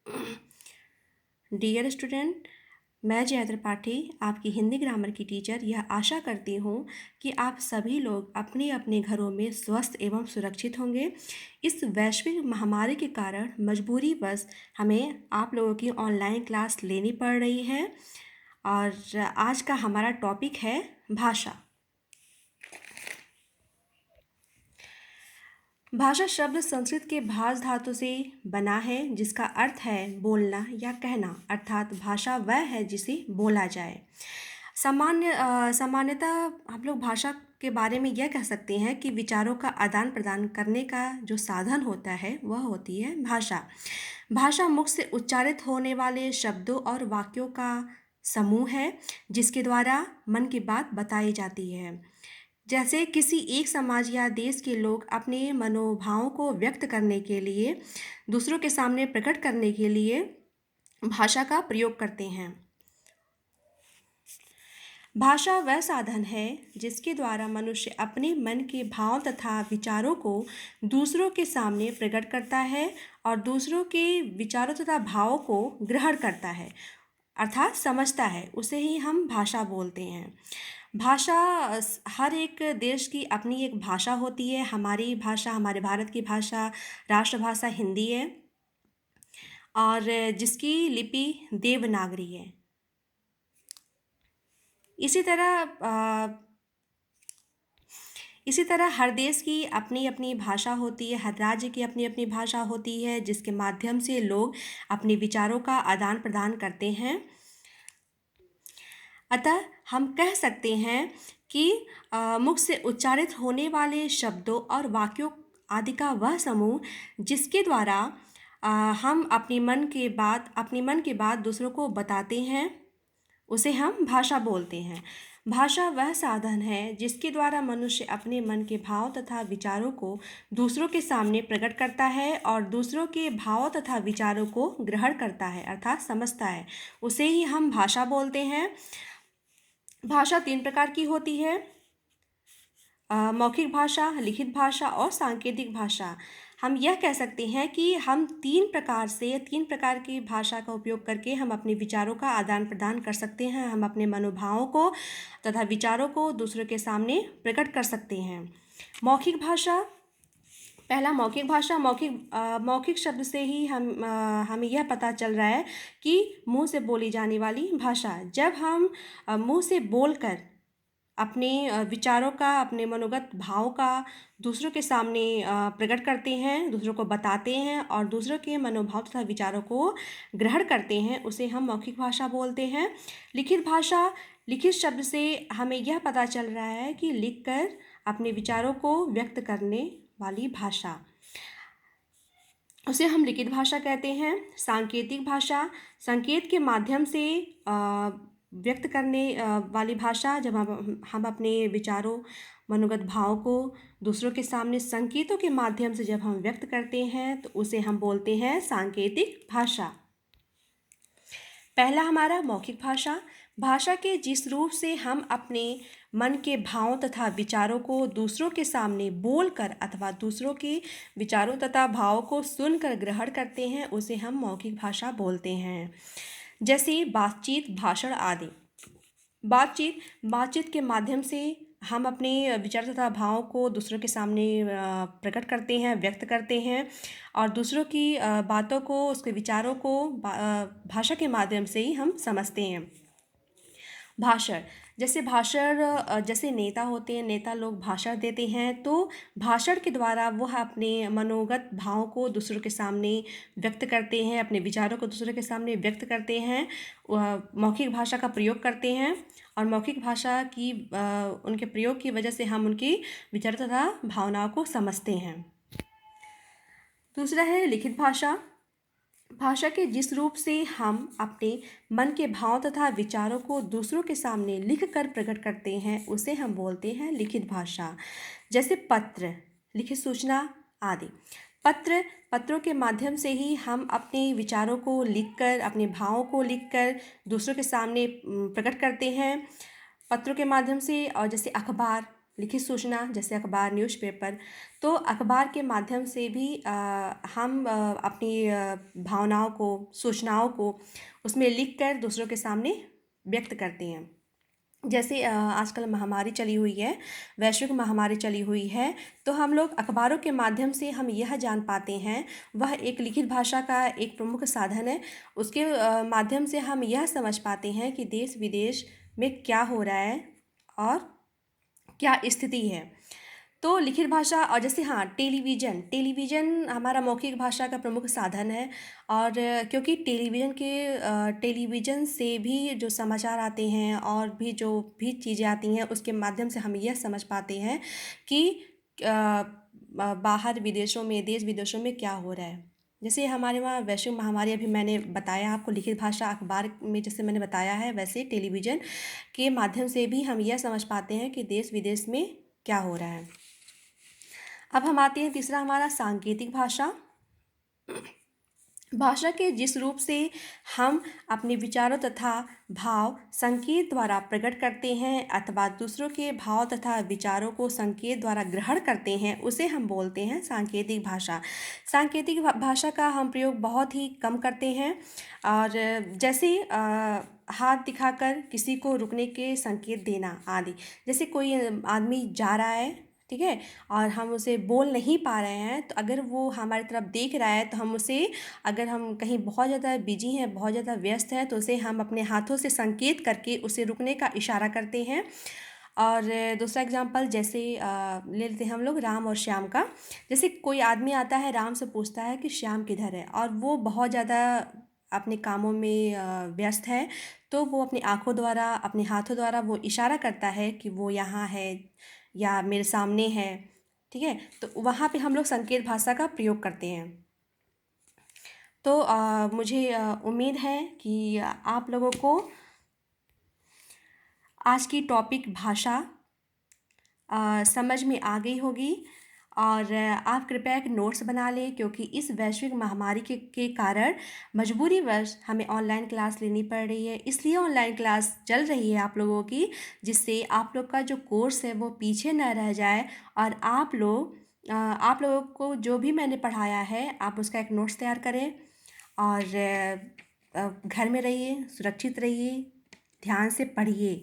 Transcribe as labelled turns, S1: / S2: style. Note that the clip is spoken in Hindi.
S1: डियर स्टूडेंट, मैं जया त्रिपाठी आपकी हिंदी ग्रामर की टीचर यह आशा करती हूँ कि आप सभी लोग अपने अपने घरों में स्वस्थ एवं सुरक्षित होंगे। इस वैश्विक महामारी के कारण मजबूरीवश हमें आप लोगों की ऑनलाइन क्लास लेनी पड़ रही है और आज का हमारा टॉपिक है भाषा। भाषा शब्द संस्कृत के भाष धातु से बना है जिसका अर्थ है बोलना या कहना, अर्थात भाषा वह है जिसे बोला जाए। सामान्यतः हम लोग भाषा के बारे में यह कह सकते हैं कि विचारों का आदान प्रदान करने का जो साधन होता है वह होती है भाषा। भाषा मुख से उच्चारित होने वाले शब्दों और वाक्यों का समूह है जिसके द्वारा मन की बात बताई जाती है। जैसे किसी एक समाज या देश के लोग अपने मनोभावों को व्यक्त करने के लिए, दूसरों के सामने प्रकट करने के लिए भाषा का प्रयोग करते हैं। भाषा वह साधन है जिसके द्वारा मनुष्य अपने मन के भाव तथा विचारों को दूसरों के सामने प्रकट करता है और दूसरों के विचारों तथा भावों को ग्रहण करता है, अर्थात समझता है। उसे ही हम भाषा बोलते हैं। भाषा हर एक देश की अपनी एक भाषा होती है। हमारी भाषा, हमारे भारत की भाषा राष्ट्रभाषा हिंदी है और जिसकी लिपि देवनागरी है। इसी तरह हर देश की अपनी अपनी भाषा होती है, हर राज्य की अपनी अपनी भाषा होती है जिसके माध्यम से लोग अपने विचारों का आदान प्रदान करते हैं। अतः हम कह सकते हैं कि मुख से उच्चारित होने वाले शब्दों और वाक्यों आदि का वह समूह जिसके द्वारा हम अपने मन की बात दूसरों को बताते हैं, उसे हम भाषा बोलते हैं। भाषा वह साधन है जिसके द्वारा मनुष्य अपने मन के भाव तथा विचारों को दूसरों के सामने प्रकट करता है और दूसरों के भावों तथा विचारों को ग्रहण करता है, अर्थात समझता है। उसे ही हम भाषा बोलते हैं। भाषा 3 प्रकार की होती है: मौखिक भाषा, लिखित भाषा और सांकेतिक भाषा। हम यह कह सकते हैं कि हम 3 प्रकार की भाषा का उपयोग करके हम अपने विचारों का आदान प्रदान कर सकते हैं। हम अपने मनोभावों को तथा विचारों को दूसरों के सामने प्रकट कर सकते हैं। मौखिक भाषा, पहला मौखिक भाषा। मौखिक शब्द से ही हमें यह पता चल रहा है कि मुंह से बोली जाने वाली भाषा। जब हम मुंह से बोलकर अपने विचारों का, अपने मनोगत भाव का दूसरों के सामने प्रकट करते हैं, दूसरों को बताते हैं और दूसरों के मनोभाव तथा विचारों को ग्रहण करते हैं, उसे हम मौखिक भाषा बोलते हैं। लिखित भाषा, लिखित शब्द से हमें यह पता चल रहा है कि लिखकर अपने विचारों को व्यक्त करने वाली भाषा, उसे हम लिखित भाषा कहते हैं। सांकेतिक भाषा, संकेत के माध्यम से व्यक्त करने वाली भाषा। जब हम अपने विचारों, मनोगत भाव को दूसरों के सामने संकेतों के माध्यम से जब हम व्यक्त करते हैं तो उसे हम बोलते हैं सांकेतिक भाषा। पहला हमारा मौखिक भाषा। भाषा के जिस रूप से हम अपने मन के भावों तथा विचारों को दूसरों के सामने बोलकर अथवा दूसरों के विचारों तथा भावों को सुनकर ग्रहण करते हैं, उसे हम मौखिक भाषा बोलते हैं। जैसे बातचीत, भाषण आदि। बातचीत के माध्यम से हम अपने विचार तथा भावों को दूसरों के सामने प्रकट करते हैं, व्यक्त करते हैं और दूसरों की बातों को, उसके विचारों को भाषा के माध्यम से ही हम समझते हैं। भाषण, जैसे नेता होते हैं, नेता लोग भाषण देते हैं, तो भाषण के द्वारा वह अपने मनोगत भावों को दूसरों के सामने व्यक्त करते हैं, अपने विचारों को दूसरों के सामने व्यक्त करते हैं। वह मौखिक भाषा का प्रयोग करते हैं और मौखिक भाषा की उनके प्रयोग की वजह से हम उनकी विचार तथा भावनाओं को समझते हैं। दूसरा है लिखित भाषा। भाषा के जिस रूप से हम अपने मन के भाव तथा विचारों को दूसरों के सामने लिख कर प्रकट करते हैं, उसे हम बोलते हैं लिखित भाषा। जैसे पत्र, लिखित सूचना आदि। पत्रों के माध्यम से ही हम अपने विचारों को लिखकर, अपने भावों को लिखकर दूसरों के सामने प्रकट करते हैं, पत्रों के माध्यम से। और जैसे अखबार, लिखित सूचना जैसे अखबार, न्यूज़पेपर, तो अखबार के माध्यम से भी हम अपनी भावनाओं को, सूचनाओं को उसमें लिख कर दूसरों के सामने व्यक्त करते हैं। जैसे आजकल महामारी चली हुई है, वैश्विक महामारी चली हुई है, तो हम लोग अखबारों के माध्यम से हम यह जान पाते हैं, वह एक लिखित भाषा का एक प्रमुख साधन है। उसके माध्यम से हम यह समझ पाते हैं कि देश विदेश में क्या हो रहा है और क्या स्थिति है। तो लिखित भाषा, और जैसे हाँ, टेलीविज़न टेलीविज़न हमारा मौखिक भाषा का प्रमुख साधन है। और क्योंकि टेलीविज़न से भी जो समाचार आते हैं और भी जो भी चीज़ें आती हैं उसके माध्यम से हम यह समझ पाते हैं कि बाहर विदेशों में, देश विदेशों में क्या हो रहा है। जैसे हमारे वहाँ वैश्विक महामारी, अभी मैंने बताया आपको, लिखित भाषा अखबार में जैसे मैंने बताया है, वैसे टेलीविज़न के माध्यम से भी हम यह समझ पाते हैं कि देश विदेश में क्या हो रहा है। अब हम आते हैं तीसरा हमारा सांकेतिक भाषा। भाषा के जिस रूप से हम अपने विचारों तथा भाव संकेत द्वारा प्रकट करते हैं अथवा दूसरों के भाव तथा विचारों को संकेत द्वारा ग्रहण करते हैं, उसे हम बोलते हैं सांकेतिक भाषा। सांकेतिक भाषा का हम प्रयोग बहुत ही कम करते हैं। और जैसे हाथ दिखाकर किसी को रुकने के संकेत देना आदि। जैसे कोई आदमी जा रहा है, ठीक है, और हम उसे बोल नहीं पा रहे हैं, तो अगर वो हमारी तरफ देख रहा है तो हम उसे, अगर हम कहीं बहुत ज़्यादा बिजी हैं, बहुत ज़्यादा व्यस्त हैं, तो उसे हम अपने हाथों से संकेत करके उसे रुकने का इशारा करते हैं। और दूसरा एग्जांपल जैसे ले लेते हैं हम लोग राम और श्याम का। जैसे कोई आदमी आता है, राम से पूछता है कि श्याम किधर है, और वो बहुत ज़्यादा अपने कामों में व्यस्त है, तो वो अपनी आँखों द्वारा, अपने हाथों द्वारा वो इशारा करता है कि वो यहाँ है या मेरे सामने है, ठीक है। तो वहाँ पे हम लोग संकेत भाषा का प्रयोग करते हैं। तो मुझे उम्मीद है कि आप लोगों को आज की टॉपिक भाषा समझ में आ गई होगी। और आप कृपया एक नोट्स बना लें, क्योंकि इस वैश्विक महामारी के कारण मजबूरीवश हमें ऑनलाइन क्लास लेनी पड़ रही है। इसलिए ऑनलाइन क्लास चल रही है आप लोगों की, जिससे आप लोग का जो कोर्स है वो पीछे न रह जाए। और आप लोगों को जो भी मैंने पढ़ाया है, आप उसका एक नोट्स तैयार करें। और घर में रहिए, सुरक्षित रहिए, ध्यान से पढ़िए।